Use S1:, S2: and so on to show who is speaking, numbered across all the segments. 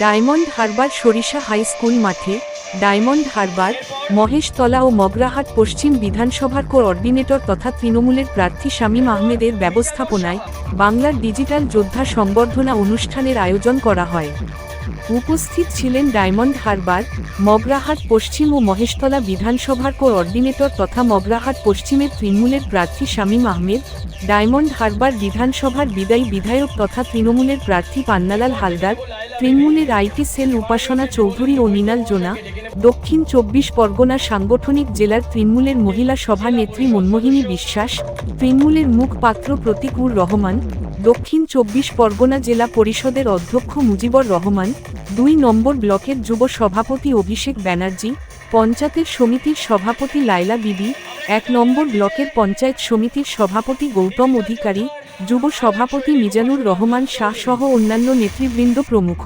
S1: Diamond Harbour সরিষা high school মাঠে diamond Harbour, Maheshtala ও মগরাহাট পশ্চিম বিধানসভার কোঅর্ডিনেটর তথা তৃণমূলের প্রার্থী শামীম আহমেদের ব্যবস্থাপনায় বাংলার ডিজিটাল যোদ্ধা সংবর্ধনা অনুষ্ঠানের আয়োজন করা হয়। উপস্থিত ছিলেন ডায়মন্ড হারবার, মগরাহাট পশ্চিম ও মহেশতলা বিধানসভার কোঅর্ডিনেটর তথা মগরাহাট পশ্চিমের তৃণমূলের প্রার্থী শামীম আহমেদ, ডায়মন্ড হারবার বিধানসভার বিদায়ী বিধায়ক তথা তৃণমূলের প্রার্থী পান্নালাল হালদার, তৃণমূলের আইটি সেল উপাসনা চৌধুরী ও মৃণাল জোনা, দক্ষিণ ২৪ পরগনা সাংগঠনিক জেলার তৃণমূলের মহিলা সভা নেত্রী মনমোহিনী বিশ্বাস, তৃণমূলের মুখপাত্র প্রতীকুর রহমান, দক্ষিণ ২৪ পরগনা জেলা পরিষদের অধ্যক্ষ মুজিবর রহমান, ২ নম্বর ব্লকের যুব সভাপতি অভিষেক ব্যানার্জি, পঞ্চায়েত সমিতির সভাপতি লায়লা বিবি, ১ নম্বর ব্লকের পঞ্চায়েত সমিতির সভাপতি গৌতম অধিকারী, যুব সভাপতি মিজানুর রহমান শাহ সহ অন্যান্য নেতৃবৃন্দ প্রমুখ।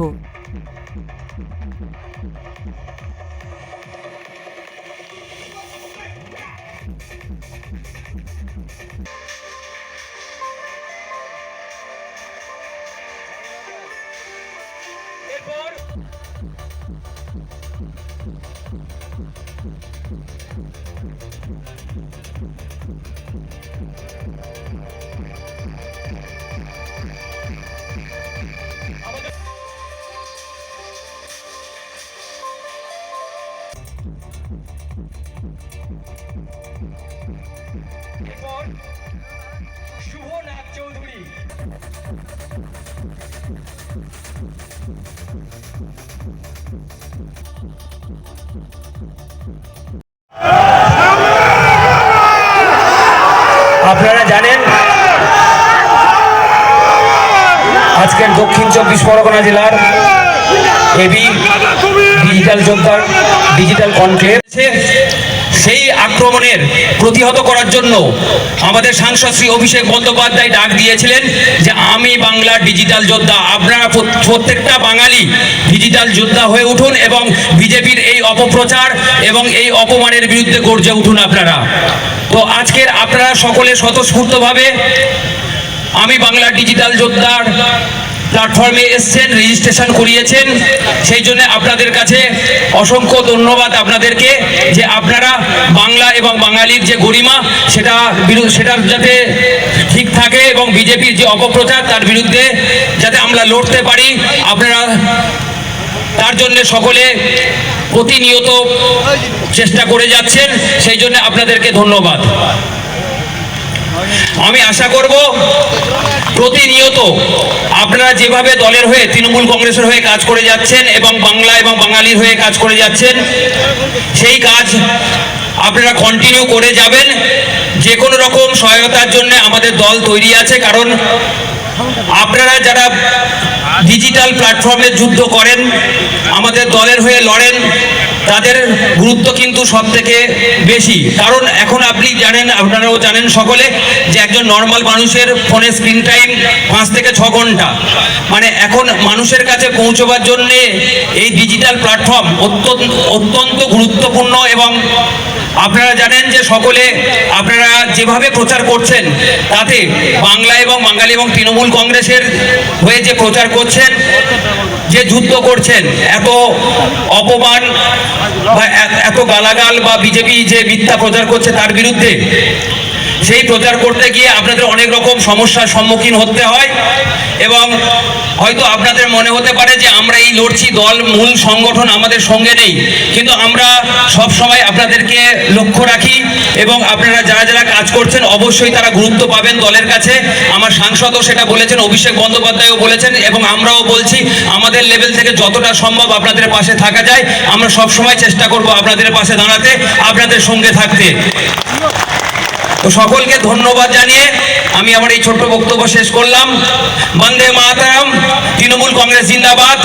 S2: শুভ নাথ চৌধুরী, আপনারা জানেন আজকের দক্ষিণ ২৪ পরগনা জেলার এবি ডিজিটাল যোদ্ধা ডিজিটাল কনক্লেভ, সেই আক্রমণের প্রতিহত করার জন্য আমাদের সাংসদ শ্রী অভিষেক বন্দ্যোপাধ্যায় ডাক দিয়েছিলেন যে আমি বাংলার ডিজিটাল যোদ্ধা, আপনারা প্রত্যেকটা বাঙালি ডিজিটাল যোদ্ধা হয়ে উঠুন এবং বিজেপির এই অপপ্রচার এবং এই অপমানের বিরুদ্ধে গর্জে উঠুন আপনারা। তো আজকের আপনারা সকলে স্বতঃস্ফূর্তভাবে আমি বাংলার ডিজিটাল যোদ্ধার প্ল্যাটফর্মে এসছেন, রেজিস্ট্রেশন করিয়েছেন, সেই জন্য আপনাদের কাছে অসংখ্য ধন্যবাদ আপনাদেরকে যে আপনারা বাংলা এবং বাঙালির যে গরিমা সেটার যাতে ঠিক থাকে এবং বিজেপির যে অপপ্রচার তার বিরুদ্ধে যাতে আমরা লড়তে পারি, আপনারা তার জন্য সকলে প্রতিনিয়ত চেষ্টা করে যাচ্ছেন, সেই জন্য আপনাদেরকে ধন্যবাদ। আমি আশা করব প্রতিনিয়ত আপনারা যেভাবে দলের হয়ে তৃণমূল কংগ্রেসের হয়ে কাজ করে যাচ্ছেন এবং বাংলা এবং বাঙালির হয়ে কাজ করে যাচ্ছেন, সেই কাজ আপনারা কন্টিনিউ করে যাবেন। যে কোনো রকম সহায়তার জন্য আমাদের দল তৈরি আছে, কারণ আপনারা যারা ডিজিটাল প্ল্যাটফর্মে যুদ্ধ করেন, আমাদের দলের হয়ে লড়েন, তাদের গুরুত্ব কিন্তু সব থেকে বেশি। কারণ এখন আপনি জানেন, আপনারাও জানেন সকলে, যে একজন নর্মাল মানুষের ফোনে স্ক্রিন টাইম 5 থেকে 6 ঘন্টা। মানে এখন মানুষের কাছে পৌঁছবার জন্যে এই ডিজিটাল প্ল্যাটফর্ম অত্যন্ত গুরুত্বপূর্ণ। এবং আপনারা জানেন যে সকলে আপনারা যেভাবে প্রচার করছেন, তাতে বাংলা এবং বাঙালি এবং তৃণমূল কংগ্রেসের হয়ে যে প্রচার করছেন, যে যুদ্ধ করছেন, এত অপমান বা এত গালাগাল বা বিজেপি যে মিথ্যা প্রচার করছে তার বিরুদ্ধে, সেই প্রচার করতে গিয়ে আপনাদের অনেক রকম সমস্যার সম্মুখীন হতে হয়। এবং হয়তো আপনাদের মনে হতে পারে যে আমরা এই লড়ছি, দল মূল সংগঠন আমাদের সঙ্গে নেই, কিন্তু আমরা সব সময় আপনাদেরকে লক্ষ্য রাখি এবং আপনারা যারা যারা কাজ করছেন অবশ্যই তারা গুরুত্ব পাবেন দলের কাছে। আমার সাংসদও সেটা বলেছেন, অভিষেক বন্দ্যোপাধ্যায়ও বলেছেন এবং আমরাও বলছি, আমাদের লেভেল থেকে যতটা সম্ভব আপনাদের পাশে থাকা যায় আমরা সব সময় চেষ্টা করব আপনাদের পাশে দাঁড়াতে, আপনাদের সঙ্গে থাকতে। তো সকলকে ধন্যবাদ জানিয়ে আমি আমার এই ছোট্ট বক্তব্য শেষ করলাম। বন্দে মাতরম, তৃণমূল কংগ্রেস জিন্দাবাদ।